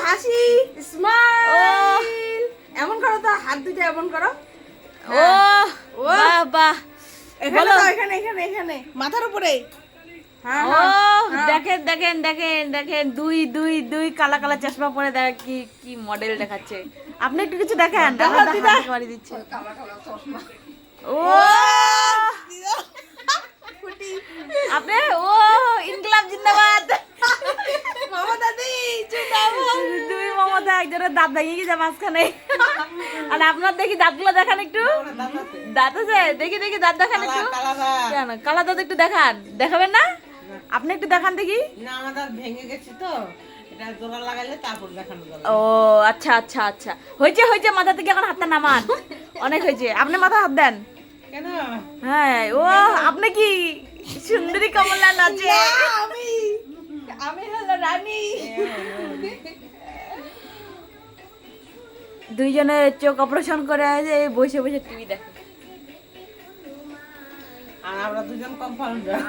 হাসি স্মাইল এমন করো তো, হাত দুটো এমন করো। ও বাহ বাহ, এখানে তো, এখানে এখানে এখানে মাথার উপরে। হ্যাঁ ও দেখেন দেখেন দেখেন দেখেন, দুই দুই দুই কালা কালা চশমা পরে দেখ কি কি মডেল দেখাচ্ছে। আপনি একটু কিছু দেখেন, আপনার দিদা বাড়ি দিচ্ছে। ও আপনি, ও ইনকলাব জিন্দাবাদ। মামা দাদি জিন্দাবাদ। দুই মমতা, একজনের দাঁত ভেঙে গেছে মাঝখানে। আর আপনার দেখি দাঁতগুলো দেখান একটু। দাঁত আছে, দেখি দেখি দাঁত দেখান একটু। কেন কালা দাঁত একটু দেখান, দেখাবেন না? আপনি একটু দেখান দেখি। না, আমার দাঁত ভেঙে গেছে তো, এটা জোড়া লাগাইলে তারপর দেখানো যাবে। ও আচ্ছা আচ্ছা আচ্ছা, হয়েছে হয়েছে, মাথা থেকে এখন হাতটা নামান। অনেক হয়েছে, আপনি মাথা হাত দেন। কেন? হ্যাঁ, ও আপনি কি সুন্দরী কমলা নাচে? আমি আমি হলো রানী। দুইজনে চোখ অপারেশন করে যে বসে বসে টিভি দেখে। আর আমরা দুজন কম্পাউন্ডার।